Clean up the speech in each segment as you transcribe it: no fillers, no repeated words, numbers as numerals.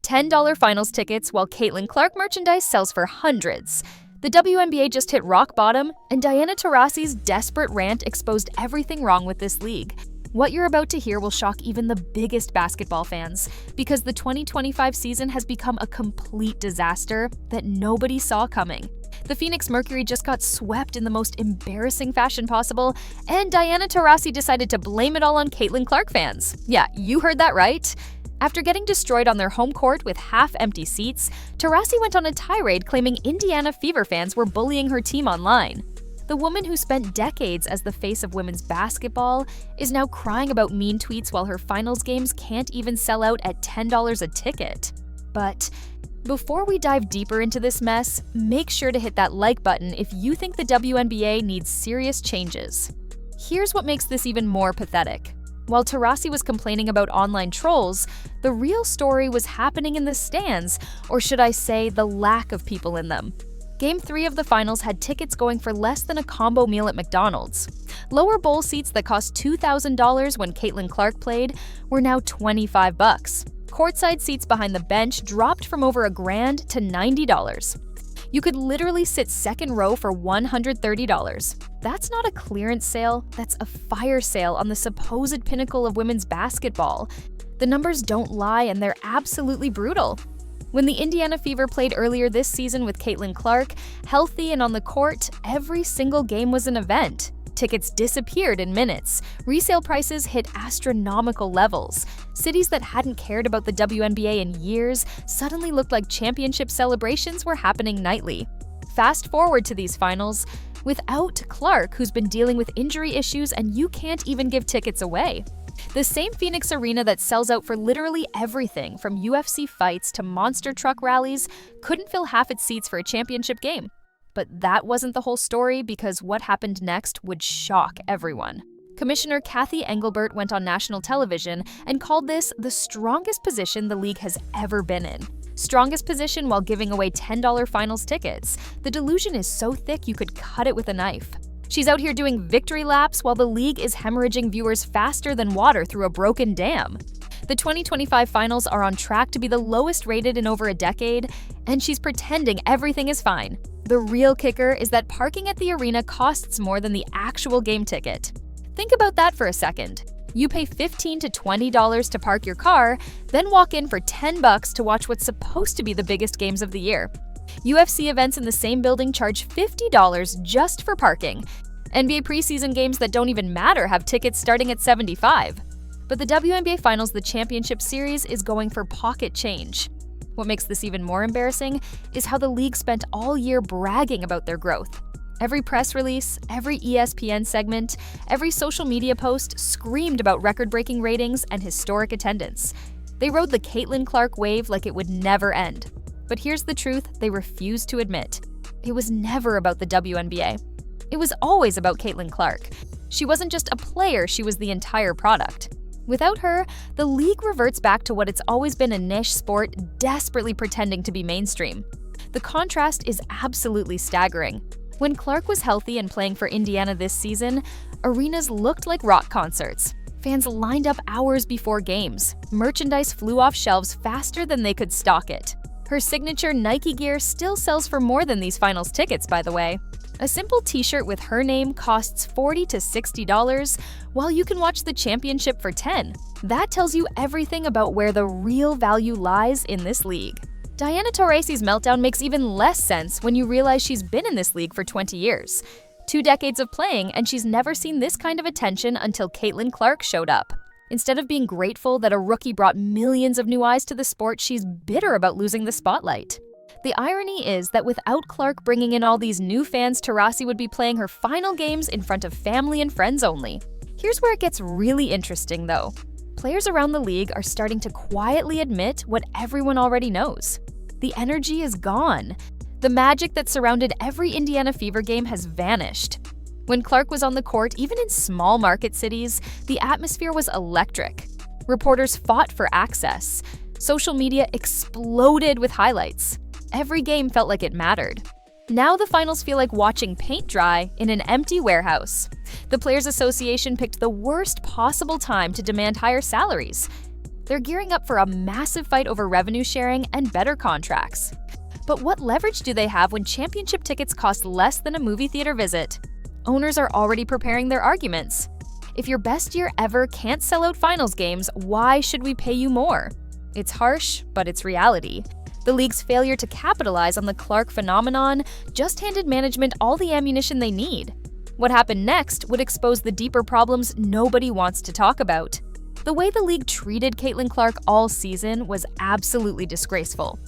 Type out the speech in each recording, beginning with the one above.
$10 finals tickets while Caitlin Clark merchandise sells for hundreds. The WNBA just hit rock bottom, and Diana Taurasi's desperate rant exposed everything wrong with this league. What you're about to hear will shock even the biggest basketball fans, because the 2025 season has become a complete disaster that nobody saw coming. The Phoenix Mercury just got swept in the most embarrassing fashion possible, and Diana Taurasi decided to blame it all on Caitlin Clark fans. Yeah, you heard that right. After getting destroyed on their home court with half-empty seats, Taurasi went on a tirade claiming Indiana Fever fans were bullying her team online. The woman who spent decades as the face of women's basketball is now crying about mean tweets while her finals games can't even sell out at $10 a ticket. But before we dive deeper into this mess, make sure to hit that like button if you think the WNBA needs serious changes. Here's what makes this even more pathetic. While Taurasi was complaining about online trolls, the real story was happening in the stands, or should I say, the lack of people in them. Game 3 of the finals had tickets going for less than a combo meal at McDonald's. Lower bowl seats that cost $2,000 when Caitlin Clark played were now $25. Courtside seats behind the bench dropped from over $1,000 to $90. You could literally sit second row for $130. That's not a clearance sale, that's a fire sale on the supposed pinnacle of women's basketball. The numbers don't lie, and they're absolutely brutal. When the Indiana Fever played earlier this season with Caitlin Clark, healthy and on the court, every single game was an event. Tickets disappeared in minutes. Resale prices hit astronomical levels. Cities that hadn't cared about the WNBA in years suddenly looked like championship celebrations were happening nightly. Fast forward to these finals, without Clark, who's been dealing with injury issues, and you can't even give tickets away. The same Phoenix arena that sells out for literally everything from UFC fights to monster truck rallies couldn't fill half its seats for a championship game. But that wasn't the whole story, because what happened next would shock everyone. Commissioner Cathy Engelbert went on national television and called this the strongest position the league has ever been in. Strongest position while giving away $10 finals tickets. The delusion is so thick you could cut it with a knife. She's out here doing victory laps while the league is hemorrhaging viewers faster than water through a broken dam. The 2025 finals are on track to be the lowest rated in over a decade, and she's pretending everything is fine. The real kicker is that parking at the arena costs more than the actual game ticket. Think about that for a second. You pay $15 to $20 to park your car, then walk in for $10 to watch what's supposed to be the biggest games of the year. UFC events in the same building charge $50 just for parking. NBA preseason games that don't even matter have tickets starting at $75. But the WNBA Finals, the championship series, is going for pocket change. What makes this even more embarrassing is how the league spent all year bragging about their growth. Every press release, every ESPN segment, every social media post screamed about record-breaking ratings and historic attendance. They rode the Caitlin Clark wave like it would never end. But here's the truth they refused to admit. It was never about the WNBA. It was always about Caitlin Clark. She wasn't just a player, she was the entire product. Without her, the league reverts back to what it's always been, a niche sport desperately pretending to be mainstream. The contrast is absolutely staggering. When Clark was healthy and playing for Indiana this season, arenas looked like rock concerts. Fans lined up hours before games. Merchandise flew off shelves faster than they could stock it. Her signature Nike gear still sells for more than these finals tickets, by the way. A simple t-shirt with her name costs $40 to $60, while you can watch the championship for $10. That tells you everything about where the real value lies in this league. Diana Taurasi's meltdown makes even less sense when you realize she's been in this league for 20 years. 2 decades of playing, and she's never seen this kind of attention until Caitlin Clark showed up. Instead of being grateful that a rookie brought millions of new eyes to the sport, she's bitter about losing the spotlight. The irony is that without Clark bringing in all these new fans, Taurasi would be playing her final games in front of family and friends only. Here's where it gets really interesting, though. Players around the league are starting to quietly admit what everyone already knows. The energy is gone. The magic that surrounded every Indiana Fever game has vanished. When Clark was on the court, even in small market cities, the atmosphere was electric. Reporters fought for access. Social media exploded with highlights. Every game felt like it mattered. Now the finals feel like watching paint dry in an empty warehouse. The Players Association picked the worst possible time to demand higher salaries. They're gearing up for a massive fight over revenue sharing and better contracts. But what leverage do they have when championship tickets cost less than a movie theater visit? Owners are already preparing their arguments. If your best year ever can't sell out finals games, why should we pay you more? It's harsh, but it's reality. The league's failure to capitalize on the Clark phenomenon just handed management all the ammunition they need. What happened next would expose the deeper problems nobody wants to talk about. The way the league treated Caitlin Clark all season was absolutely disgraceful.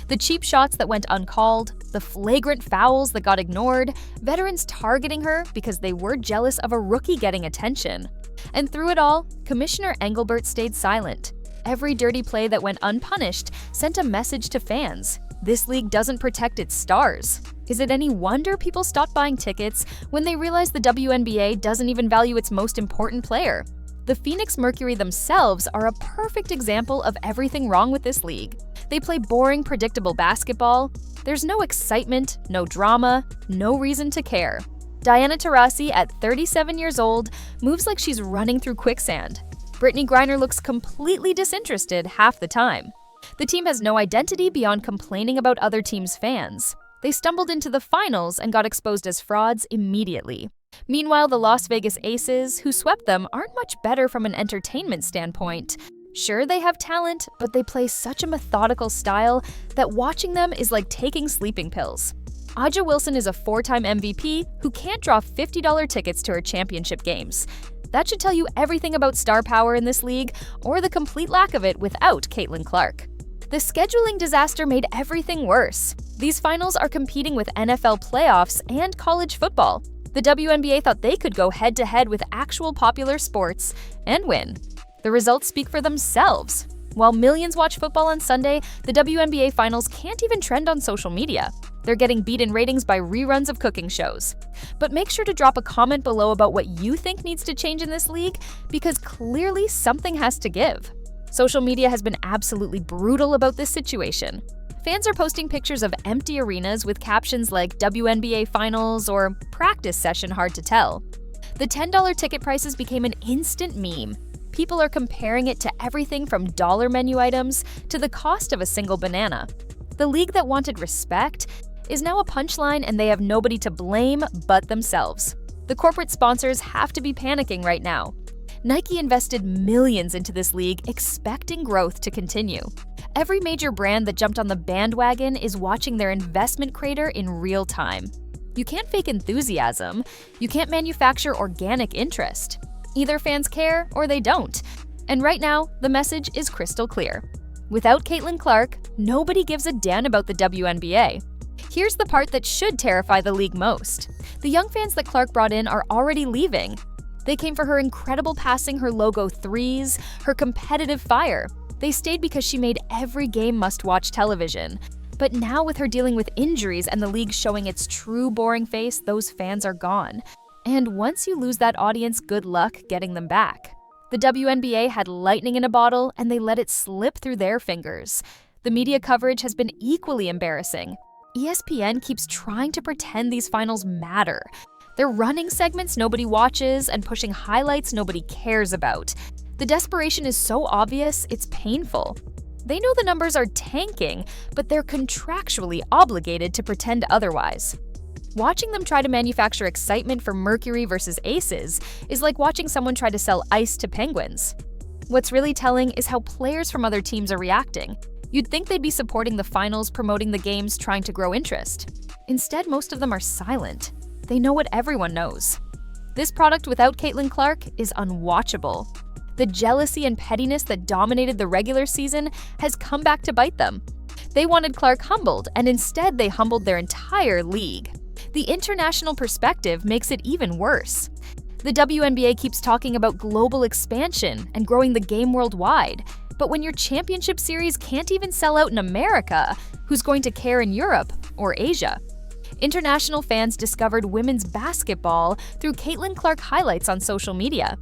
The cheap shots that went uncalled, the flagrant fouls that got ignored, veterans targeting her because they were jealous of a rookie getting attention. And through it all, Commissioner Engelbert stayed silent. Every dirty play that went unpunished sent a message to fans. This league doesn't protect its stars. Is it any wonder people stopped buying tickets when they realized the WNBA doesn't even value its most important player? The Phoenix Mercury themselves are a perfect example of everything wrong with this league. They play boring, predictable basketball. There's no excitement, no drama, no reason to care. Diana Taurasi, at 37 years old, moves like she's running through quicksand. Brittany Griner looks completely disinterested half the time. The team has no identity beyond complaining about other teams' fans. They stumbled into the finals and got exposed as frauds immediately. Meanwhile, the Las Vegas Aces, who swept them, aren't much better from an entertainment standpoint. Sure, they have talent, but they play such a methodical style that watching them is like taking sleeping pills. Aja Wilson is a 4-time MVP who can't draw $50 tickets to her championship games. That should tell you everything about star power in this league, or the complete lack of it without Caitlin Clark. The scheduling disaster made everything worse. These finals are competing with NFL playoffs and college football. The WNBA thought they could go head-to-head with actual popular sports and win. The results speak for themselves. While millions watch football on Sunday, the WNBA Finals can't even trend on social media. They're getting beat in ratings by reruns of cooking shows. But make sure to drop a comment below about what you think needs to change in this league, because clearly something has to give. Social media has been absolutely brutal about this situation. Fans are posting pictures of empty arenas with captions like WNBA Finals or practice session hard to tell. The $10 ticket prices became an instant meme. People are comparing it to everything from dollar menu items to the cost of a single banana. The league that wanted respect is now a punchline, and they have nobody to blame but themselves. The corporate sponsors have to be panicking right now. Nike invested millions into this league, expecting growth to continue. Every major brand that jumped on the bandwagon is watching their investment crater in real time. You can't fake enthusiasm. You can't manufacture organic interest. Either fans care or they don't. And right now, the message is crystal clear. Without Caitlin Clark, nobody gives a damn about the WNBA. Here's the part that should terrify the league most. The young fans that Clark brought in are already leaving. They came for her incredible passing, her logo threes, her competitive fire. They stayed because she made every game must-watch television. But now, with her dealing with injuries and the league showing its true boring face, those fans are gone. And once you lose that audience, good luck getting them back. The WNBA had lightning in a bottle, and they let it slip through their fingers. The media coverage has been equally embarrassing. ESPN keeps trying to pretend these finals matter. They're running segments nobody watches and pushing highlights nobody cares about. The desperation is so obvious, it's painful. They know the numbers are tanking, but they're contractually obligated to pretend otherwise. Watching them try to manufacture excitement for Mercury versus Aces is like watching someone try to sell ice to penguins. What's really telling is how players from other teams are reacting. You'd think they'd be supporting the finals, promoting the games, trying to grow interest. Instead, most of them are silent. They know what everyone knows. This product without Caitlin Clark is unwatchable. The jealousy and pettiness that dominated the regular season has come back to bite them. They wanted Clark humbled, and instead they humbled their entire league. The international perspective makes it even worse. The WNBA keeps talking about global expansion and growing the game worldwide, but when your championship series can't even sell out in America, who's going to care in Europe or Asia? International fans discovered women's basketball through Caitlin Clark highlights on social media.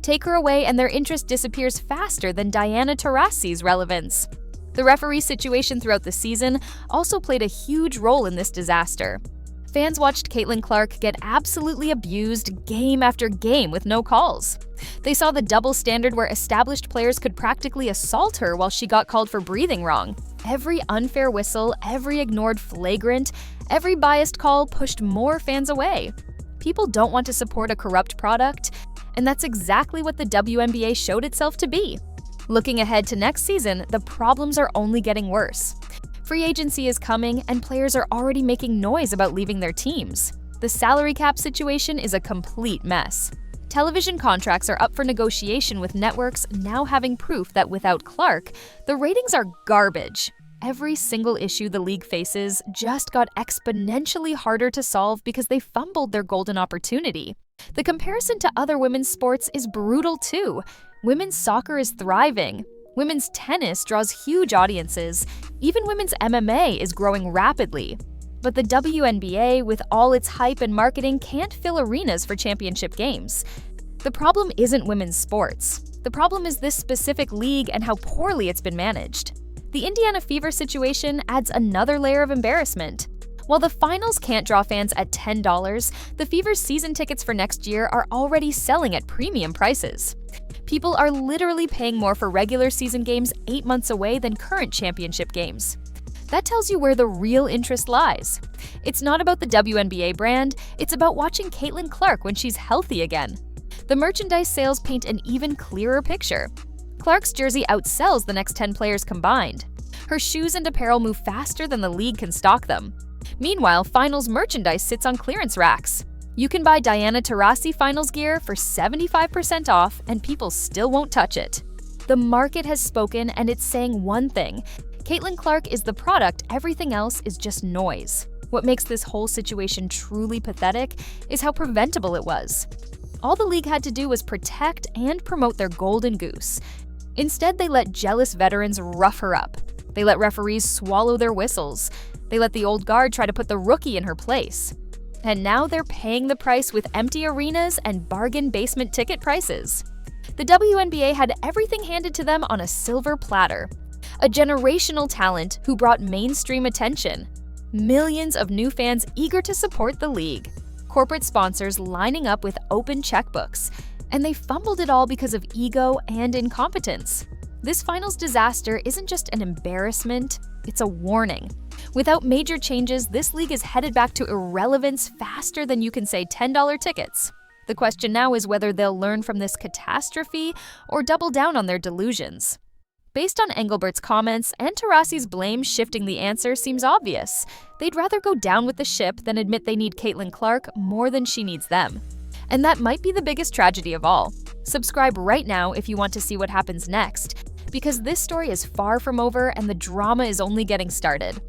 Take her away and their interest disappears faster than Diana Taurasi's relevance. The referee situation throughout the season also played a huge role in this disaster. Fans watched Caitlin Clark get absolutely abused game after game with no calls. They saw the double standard where established players could practically assault her while she got called for breathing wrong. Every unfair whistle, every ignored flagrant, every biased call pushed more fans away. People don't want to support a corrupt product, and that's exactly what the WNBA showed itself to be. Looking ahead to next season, the problems are only getting worse. Free agency is coming, and players are already making noise about leaving their teams. The salary cap situation is a complete mess. Television contracts are up for negotiation, with networks now having proof that without Clark, the ratings are garbage. Every single issue the league faces just got exponentially harder to solve because they fumbled their golden opportunity. The comparison to other women's sports is brutal too. Women's soccer is thriving. Women's tennis draws huge audiences. Even women's MMA is growing rapidly. But the WNBA, with all its hype and marketing, can't fill arenas for championship games. The problem isn't women's sports. The problem is this specific league and how poorly it's been managed. The Indiana Fever situation adds another layer of embarrassment. While the finals can't draw fans at $10, the Fever's season tickets for next year are already selling at premium prices. People are literally paying more for regular season games 8 months away than current championship games. That tells you where the real interest lies. It's not about the WNBA brand, it's about watching Caitlin Clark when she's healthy again. The merchandise sales paint an even clearer picture. Clark's jersey outsells the next 10 players combined. Her shoes and apparel move faster than the league can stock them. Meanwhile, finals merchandise sits on clearance racks. You can buy Diana Taurasi finals gear for 75% off, and people still won't touch it. The market has spoken, and it's saying one thing: Caitlin Clark is the product, everything else is just noise. What makes this whole situation truly pathetic is how preventable it was. All the league had to do was protect and promote their golden goose. Instead, they let jealous veterans rough her up. They let referees swallow their whistles. They let the old guard try to put the rookie in her place. And now they're paying the price with empty arenas and bargain basement ticket prices. The WNBA had everything handed to them on a silver platter. A generational talent who brought mainstream attention. Millions of new fans eager to support the league. Corporate sponsors lining up with open checkbooks. And they fumbled it all because of ego and incompetence. This finals disaster isn't just an embarrassment, it's a warning. Without major changes, this league is headed back to irrelevance faster than you can say $10 tickets. The question now is whether they'll learn from this catastrophe or double down on their delusions. Based on Engelbert's comments and Taurasi's blame shifting, the answer seems obvious. They'd rather go down with the ship than admit they need Caitlin Clark more than she needs them. And that might be the biggest tragedy of all. Subscribe right now if you want to see what happens next, because this story is far from over and the drama is only getting started.